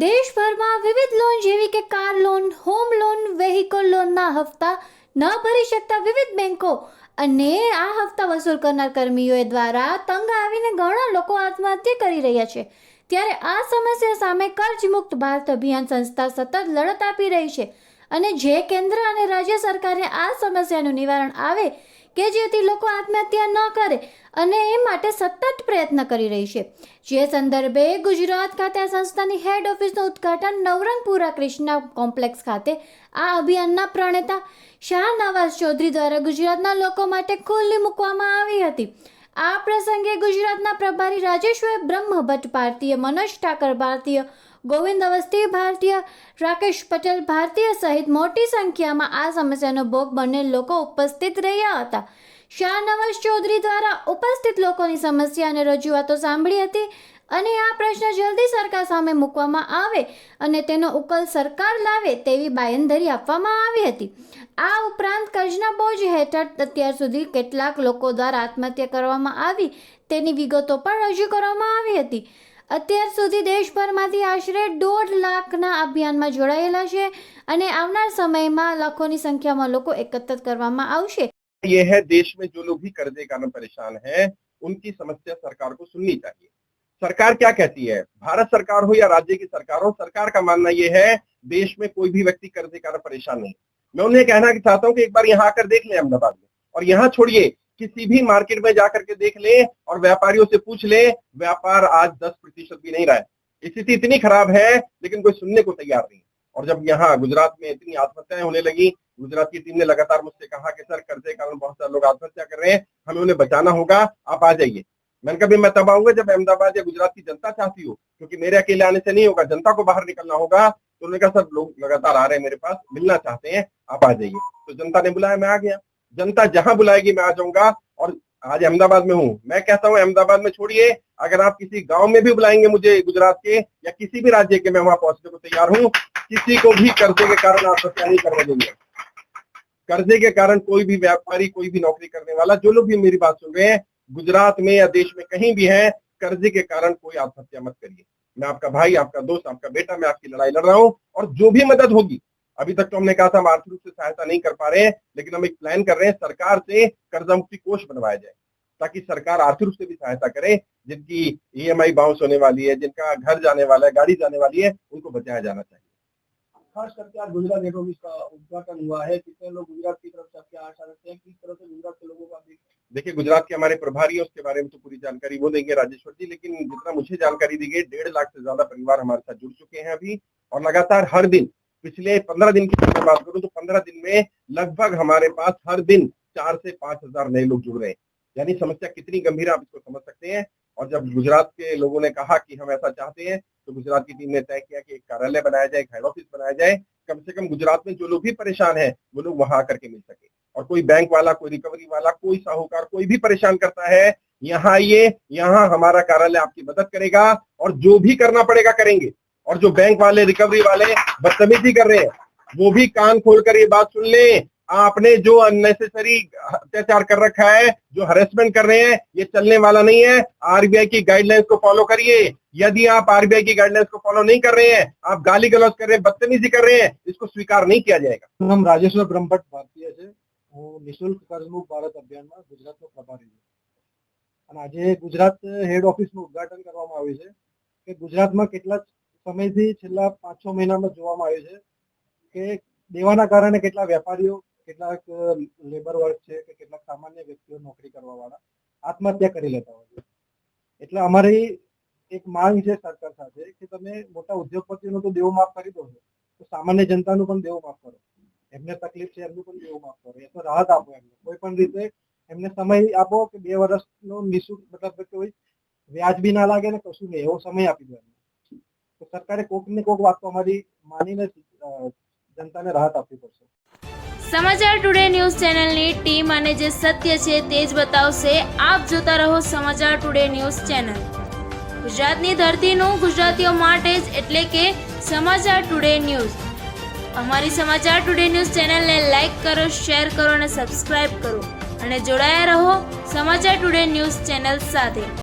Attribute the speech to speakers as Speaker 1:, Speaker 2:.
Speaker 1: દેશભરમાં વિવિધ લોન જેવી કે car loan, home loan, vehicle લોનના હપ્તા ન ભરી શકતા વિવિધ બેંકો અને આ હપ્તા વસૂલ કરનાર કર્મીઓ દ્વારા તંગ આવીને ઘણા લોકો આત્મહત્યા કરી રહ્યા છે। ત્યારે આ સમસ્યા સામે કર્જમુક્ત ભારત અભિયાન સંસ્થા સતત લડત આપી રહી છે અને જે કેન્દ્ર અને રાજ્ય સરકારે આ સમસ્યાનું નિવારણ આવે કે જેથી લોકો આત્મહત્યા ન કરે અને એ માટે સતત પ્રયત્ન કરી રહી છે। જે સંદર્ભે ગુજરાત ખાતે આ સંસ્થાની હેડ ઓફિસનું ઉદ્ઘાટન નવરંગપુરા કૃષ્ણા કોમ્પ્લેક્સ ખાતે આ અભિયાનના પ્રણેતા શાહનવાઝ ચૌધરી દ્વારા ગુજરાતના લોકો માટે ખુલ્લી મૂકવામાં આવી હતી। આ પ્રસંગે ગુજરાતના પ્રભારી રાજેશ્વર બ્રહ્મભટ્ટ ભારતીય, મનોજ ઠાકર ભારતીય, ગોવિંદ અવસ્થી ભારતીય, રાકેશ પટેલ ભારતીય સહિત મોટી સંખ્યામાં આ સમસ્યાનો ભોગ બનેલ લોકો ઉપસ્થિત રહ્યા હતા। શાહનવાઝ ચૌધરી દ્વારા ઉપસ્થિત લોકોની સમસ્યા અને રજૂઆતો સાંભળી હતી અને આ પ્રશ્ન જલ્દી સરકાર સામે મૂકવામાં આવે અને તેનો ઉકેલ સરકાર લાવે તેવી બાંયધરી આપવામાં આવી હતી। આ ઉપરાંત કર્જના બોજ હેઠળ અત્યાર સુધી કેટલાક લોકો દ્વારા આત્મહત્યા કરવામાં આવી તેની વિગતો પણ રજૂ કરવામાં આવી હતી। અત્યાર સુધી દેશભરમાંથી આશરે 1.5 લાખના અભિયાનમાં જોડાયેલા છે અને આવનાર સમયમાં લાખોની સંખ્યામાં લોકો એકત્રિત કરવામાં આવશે।
Speaker 2: ये है देश में जो लोग भी कर्जे के कारण परेशान हैं उनकी समस्या सरकार को सुननी चाहिए। सरकार क्या कहती है, भारत सरकार हो या राज्य की सरकार हो, सरकार का मानना ये है देश में कोई भी व्यक्ति कर्जे के कारण परेशान नहीं। मैं उन्हें कहना चाहता हूँ कि एक बार यहाँ आकर देख लें अहमदाबाद में, और यहाँ छोड़िए किसी भी मार्केट में जाकर के देख ले और व्यापारियों से पूछ ले, व्यापार आज 10% भी नहीं रहा है। स्थिति इतनी खराब है लेकिन कोई सुनने को तैयार नहीं। और जब यहाँ गुजरात में इतनी आत्महत्याएं होने लगी, गुजरात की टीम ने लगातार मुझसे कहा कि सर कर्जे के कारण बहुत सारे लोग आत्महत्या कर रहे हैं, हमें उन्हें बचाना होगा, आप आ जाइए। मैंने कहा मैं तब आऊंगा जब अहमदाबाद या गुजरात की जनता चाहती हो, क्योंकि मेरे अकेले आने से नहीं होगा, जनता को बाहर निकलना होगा। तो उन्होंने कहा सर लोग लगातार आ रहे हैं मेरे पास, मिलना चाहते हैं, आप आ जाइए। तो जनता ने बुलाया, मैं आ गया। जनता जहां बुलाएगी मैं आ जाऊंगा। और आज अहमदाबाद में हूँ। मैं कहता हूँ अहमदाबाद में छोड़िए, अगर आप किसी गांव में भी बुलाएंगे मुझे गुजरात के या किसी भी राज्य के, मैं वहां पहुंचने को तैयार हूँ। किसी को भी कर्जे के कारण आत्महत्या नहीं करने देंगे। कर्जे के कारण कोई भी व्यापारी, कोई भी नौकरी करने वाला, जो लोग भी मेरी बात सुन रहे हैं, गुजरात में या देश में कहीं भी है, कर्जे के कारण कोई आत्महत्या मत करिए। मैं आपका भाई, आपका दोस्त, आपका बेटा, मैं आपकी लड़ाई लड़ रहा हूँ। और जो भी मदद होगी, अभी तक तो हमने कहा था हम आर्थिक रूप से सहायता नहीं कर पा रहे हैं, लेकिन हम एक प्लान कर रहे हैं, सरकार से कर्जा मुक्ति कोष बनवाया जाए ताकि सरकार आर्थिक रूप से भी सहायता करे। जिनकी ईएमआई बाउंस होने वाली है, जिनका घर जाने वाला है, गाड़ी जाने वाली है, उनको बचाया जाना चाहिए।
Speaker 3: खास करके आज गुजरात हेड ऑफिस का उद्घाटन हुआ है, कितने लोग गुजरात की तरफ से आपकी आशा रखते हैं, किस तरह से गुजरात के लोगों का
Speaker 2: देखिए, गुजरात के हमारे प्रभारी है, उसके बारे में तो पूरी जानकारी वो देंगे राजेश्वर जी, लेकिन जितना मुझे जानकारी दी गई 1.5 लाख से ज्यादा परिवार हमारे साथ जुड़ चुके हैं अभी। और लगातार हर दिन पिछले 15 दिन की मैं बात करूं तो 15 दिन में लगभग हमारे पास हर दिन 4 से 5 हजार नए लोग जुड़ रहे हैं। यानी समस्या कितनी गंभीर है आप इसको समझ सकते हैं। और जब गुजरात के लोगों ने कहा कि हम ऐसा चाहते हैं, तो गुजरात की टीम ने तय किया कि एक कार्यालय बनाया जाए, एक हेड ऑफिस बनाया जाए, कम से कम गुजरात में जो लोग भी परेशान हैं वो लोग वहां आकर के मिल सके। और कोई बैंक वाला, कोई रिकवरी वाला, कोई साहूकार, कोई भी परेशान करता है, यहाँ आइए, यहाँ हमारा कार्यालय आपकी मदद करेगा और जो भी करना पड़ेगा करेंगे। और जो बैंक वाले, रिकवरी वाले बदतमीजी कर रहे हैं, वो भी कान खोलकर ये बात सुन ले, आपने जो अननेसेसरी अत्याचार कर रखा है, जो हरेसमेंट कर रहे हैं, ये चलने वाला नहीं है। आरबीआई की गाइडलाइंस को फॉलो करिए। यदि आप आरबीआई की गाइडलाइंस को फॉलो नहीं कर रहे हैं, आप गाली गलौज कर रहे हैं, बदतमीजी कर रहे हैं, इसको स्वीकार नहीं किया जाएगा।
Speaker 3: हम राजेश्वर ब्रह्मभट्ट भारतीय છે, હું નિશુલ્ક કર્જમુક્ત ભારત અભિયાનમાં ગુજરાતનો પ્રભારી છું અને આજે ગુજરાત હેડ ઓફિસનું ઉદ્ઘાટન કરવામાં આવ્યું છે કે ગુજરાતમાં કેટલા સમયથી છેલ્લા 5-6 મહિનામાં જોવામાં આવ્યું છે કે દેવાના કારણે કેટલા વેપારીઓ, કેટલાક લેબર વર્ગ છે કે કેટલાક સામાન્ય વ્યક્તિઓ નોકરી કરવાવાળા આત્મહત્યા કરી લેતા હોય છે। એટલે અમારી એક માંગ છે સરકાર સાથે કે તમે મોટા ઉદ્યોગપતિઓનું તો દેવું માફ કરી દો છો, તો સામાન્ય જનતાનું પણ દેવું માફ કરો। એમને તકલીફ છે એમનું પણ દેવું માફ કરો, એ તો રાહત આપો એમને, કોઈ પણ રીતે એમને સમય આપો કે 2 વર્ષનો નિઃશુલ્ક, મતલબ કે કોઈ વ્યાજ બી ના લાગે ને કશું નહીં, એવો સમય આપી દો એમને। તો સરકારે કોક ને કોક વાત તો અમારી માનીને જનતાને રાહત આપવી પડશે।
Speaker 4: સમાચાર ટુડે ન્યૂઝ ચેનલની ટીમ અને જે સત્ય છે તે જ બતાવશે। આપ જોતા રહો સમાચાર ટુડે ન્યૂઝ ચેનલ। ગુજરાતની ધરતીનું ગુજરાતીઓ માટે જ, એટલે કે સમાચાર ટુડે ન્યૂઝ। અમારી સમાચાર ટુડે ન્યૂઝ ચેનલને લાઇક કરો, શેર કરો અને સબસ્ક્રાઇબ કરો અને જોડાયા રહો સમાચાર ટુડે ન્યૂઝ ચેનલ સાથે।